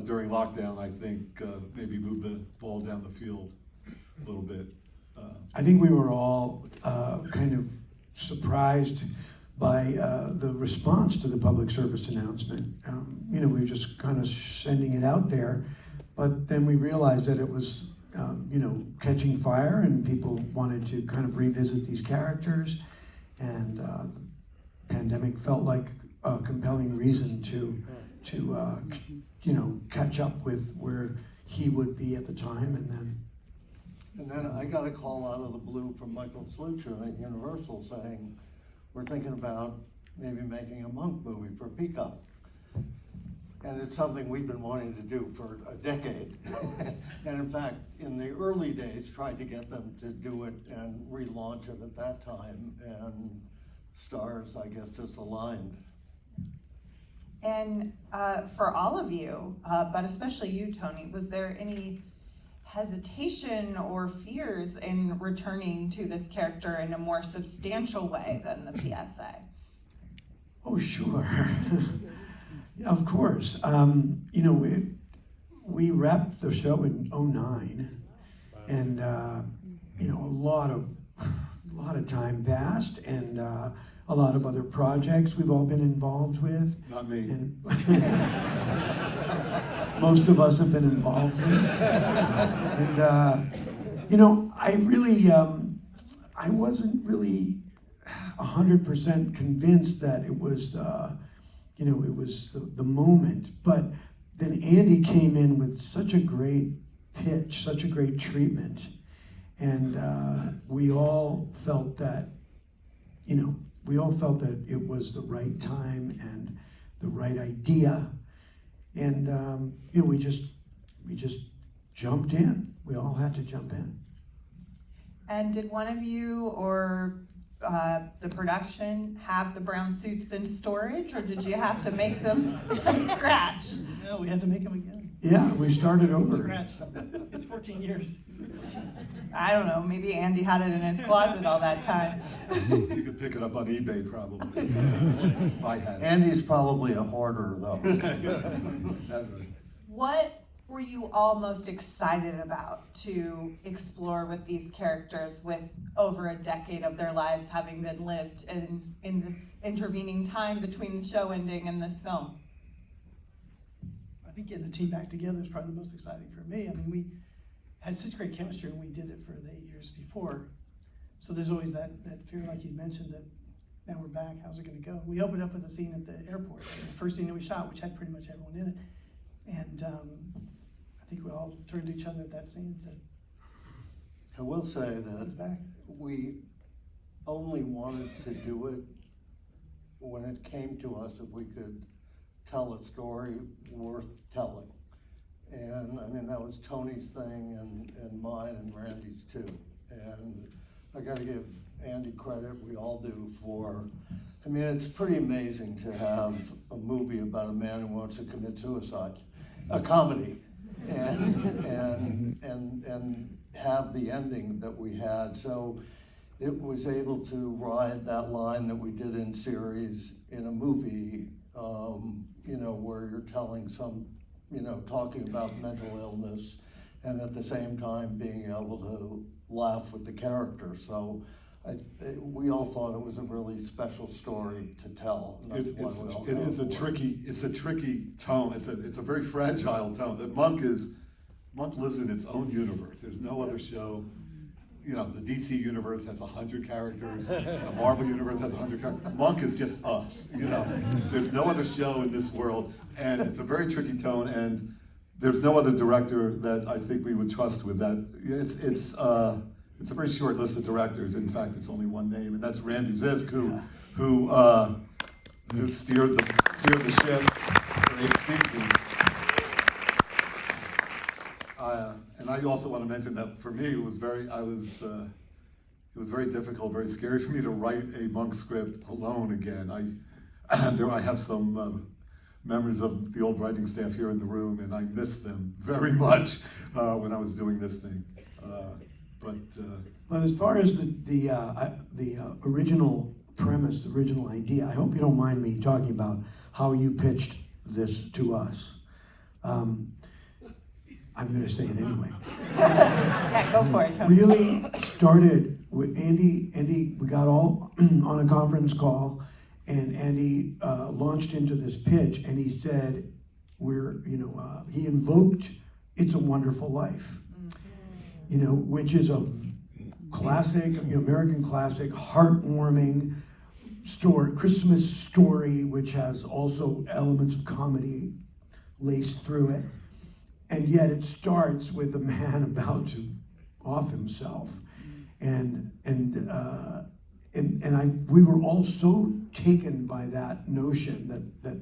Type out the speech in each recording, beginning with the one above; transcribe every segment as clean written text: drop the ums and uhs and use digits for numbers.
during lockdown, I think maybe moved the ball down the field a little bit. I think we were all kind of surprised by the response to the public service announcement. We were just kind of sending it out there, but then we realized that it was, catching fire, and people wanted to kind of revisit these characters, and the pandemic felt like a compelling reason to catch up with where he would be at the time, and then I got a call out of the blue from Michael Slucher at Universal saying, we're thinking about maybe making a Monk movie for Peacock. And it's something we've been wanting to do for a decade. And in fact, in the early days, tried to get them to do it and relaunch it at that time, and stars, I guess, just aligned. And for all of you, but especially you, Tony, was there any hesitation or fears in returning to this character in a more substantial way than the PSA? Oh, sure. Yeah, of course. We wrapped the show in '09, and a lot of time passed, and a lot of other projects we've all been involved with. Not me. And most of us have been involved with. And I wasn't really 100% convinced that it was the moment. But then Andy came in with such a great pitch, such a great treatment, and we all felt that it was the right time and the right idea, and we just jumped in. We all had to jump in. And did one of you or the production have the brown suits in storage, or did you have to make them from scratch? No, we had to make them again. Yeah, we started From over. scratch. It's 14 years. I don't know, maybe Andy had it in his closet all that time. You could pick it up on eBay probably, if I had it. Andy's probably a hoarder, though. What were you all most excited about to explore with these characters, with over a decade of their lives having been lived in this intervening time between the show ending and this film? I think getting the team back together is probably the most exciting for me. I mean, we had such great chemistry when we did it for the 8 years before. So there's always that fear, like you mentioned, that now we're back, how's it gonna go? We opened up with a scene at the airport, the first scene that we shot, which had pretty much everyone in it. And I think we all turned to each other at that scene and said, I will say it's that back. we only wanted to do it when it came to us if we could tell a story worth telling. And I mean, that was Tony's thing and mine and Randy's too. And I gotta give Andy credit, we all do, I mean, it's pretty amazing to have a movie about a man who wants to commit suicide, a comedy, and have the ending that we had. So it was able to ride that line that we did in series in a movie, where you're telling talking about mental illness, and at the same time being able to laugh with the character. So we all thought it was a really special story to tell. It's a tricky tone. It's a very fragile tone. That Monk lives in its own universe. There's no other show. The DC universe has 100 characters. The Marvel universe has 100 characters. Monk is just us. There's no other show in this world, and it's a very tricky tone. And there's no other director that I think we would trust with that. It's a very short list of directors. In fact, it's only one name, and that's Randy Zisk, who steered the ship for 8 seasons. And I also want to mention that for me, it was very difficult, very scary for me to write a Monk script alone again. I have some members of the old writing staff here in the room, and I miss them very much when I was doing this thing. Well, as far as the original premise, the original idea, I hope you don't mind me talking about how you pitched this to us. I'm going to say it anyway. Yeah, go for it, Tony. Really started with Andy. We got all on a conference call, and Andy launched into this pitch, and he said, he invoked "It's a Wonderful Life," which is a classic, American classic, heartwarming story, Christmas story, which has also elements of comedy laced through it. And yet it starts with a man about to off himself. And we were all so taken by that notion that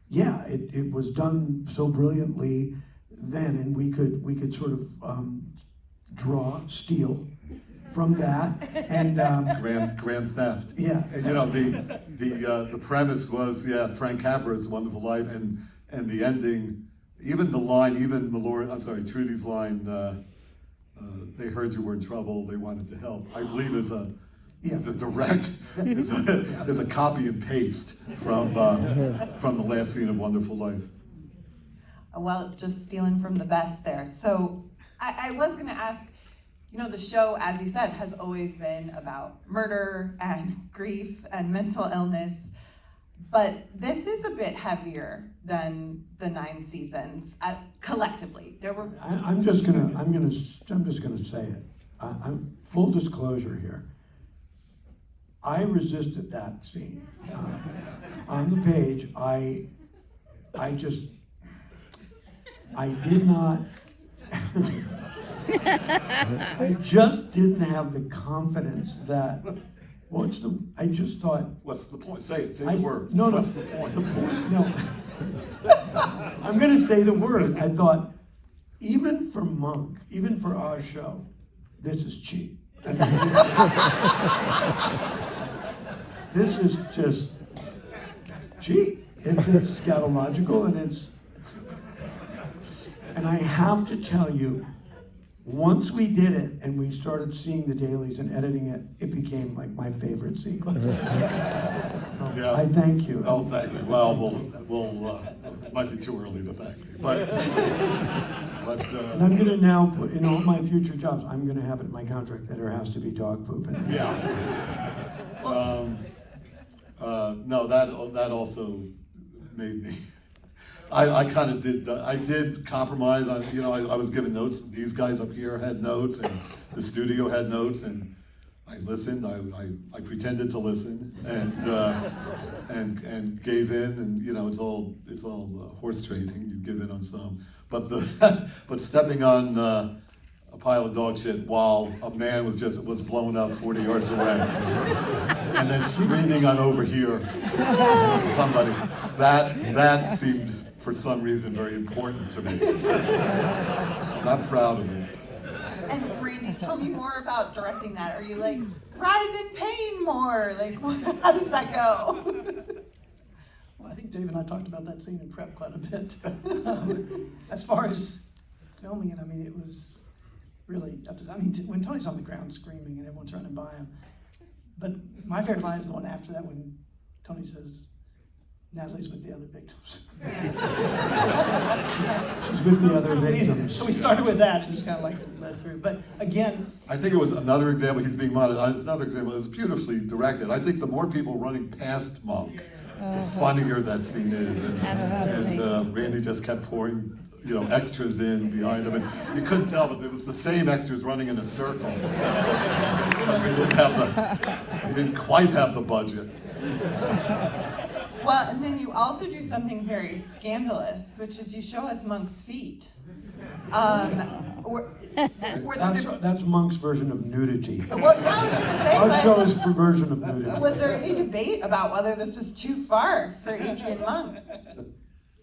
it was done so brilliantly then, and we could sort of steal from that, and Grand theft. Yeah. And the premise was Frank Capra's Wonderful Life, and the ending, even Trudy's line, they heard you were in trouble, they wanted to help, I believe is a direct, is a copy and paste from the last scene of Wonderful Life. Well, just stealing from the best there. So I was going to ask, the show, as you said, has always been about murder and grief and mental illness, but this is a bit heavier than the 9 seasons collectively. There were. I'm just gonna say it. I'm full disclosure here. I resisted that scene on the page. I did not. I just didn't have the confidence that. I just thought. What's the point? Say it. Say the word. No. What's the point? The point. No. I'm going to say the word. I thought, even for Monk, even for our show, this is cheap. This is just cheap. It's scatological, and I have to tell you, once we did it and we started seeing the dailies and editing it, it became like my favorite sequence. Yeah. I thank you. Oh, thank you. Well, we'll might be too early to thank me, but And I'm gonna now put in all my future jobs, I'm gonna have it in my contract that there has to be dog poop in it. yeah. No, that also made me. I kind of did. I did compromise on. I was given notes. These guys up here had notes, and the studio had notes, and I listened. I pretended to listen, and gave in. And it's all horse trading. You give in on some, but stepping on a pile of dog shit while a man was blown up 40 yards away, and then screaming on over here, somebody that seemed, for some reason, very important to me. I'm proud of it. And Randy, tell me more about directing that. Are you like, writhe in pain more? Like, how does that go? Well, I think Dave and I talked about that scene in prep quite a bit. As far as filming it, it was really, when Tony's on the ground screaming and everyone's running by him. But my favorite line is the one after that when Tony says, Natalie's with the other victims. She's with the other victims. So we started with that and just kind of like led through. But again, I think it was another example. He's being modest. It's another example. It was beautifully directed. I think the more people running past Monk, the funnier that scene is. And Randy just kept pouring, extras in behind him. And you couldn't tell, but it was the same extras running in a circle. We didn't quite have the budget. Well, and then you also do something very scandalous, which is you show us Monk's feet. That's Monk's version of nudity. Well, I was gonna say, Our show is for version of nudity. was there any debate about whether this was too far for Adrian Monk?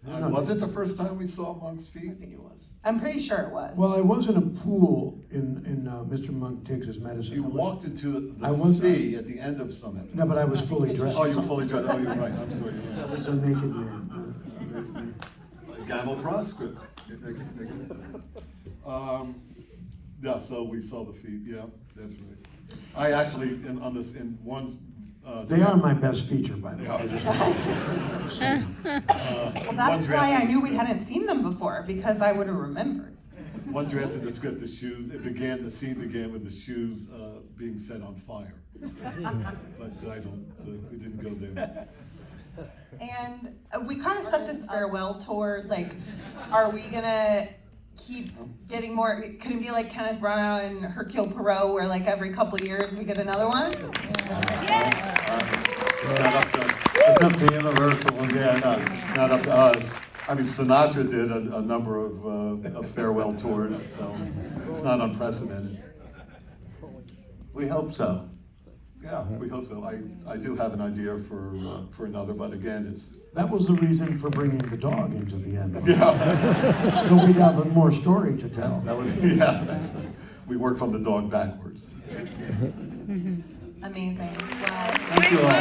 Was it the first time we saw Monk's feet? I think it was. I'm pretty sure it was. Well, I was in a pool in Mr. Monk Takes His Medicine. You walked into the was- sea at the end of some episode. No, but I was fully dressed. Oh, you were fully dressed. Oh, you're right. I'm sorry. I was a naked man. Gamal proscript. Yeah, so we saw the feet. Yeah, that's right. I actually, in one. They are my best feature, by the They way. are. Well, that's why I knew we hadn't seen them before, because I would have remembered. One drafted the script, the shoes, the scene began with the shoes being set on fire. But we didn't go there. And we kind of set this farewell tour, like, are we gonna keep getting more, could it be like Kenneth Branagh and Hercule Poirot, where like every couple years we get another one? It's up to Universal, and not up to us. I mean, Sinatra did a number of farewell tours, so it's not unprecedented. We hope so. Yeah, we hope so. I do have an idea for another, but again, it's. That was the reason for bringing the dog into the end. Yeah. So we'd have more story to tell. That was, yeah. We work from the dog backwards. Amazing. Well, Thank you all.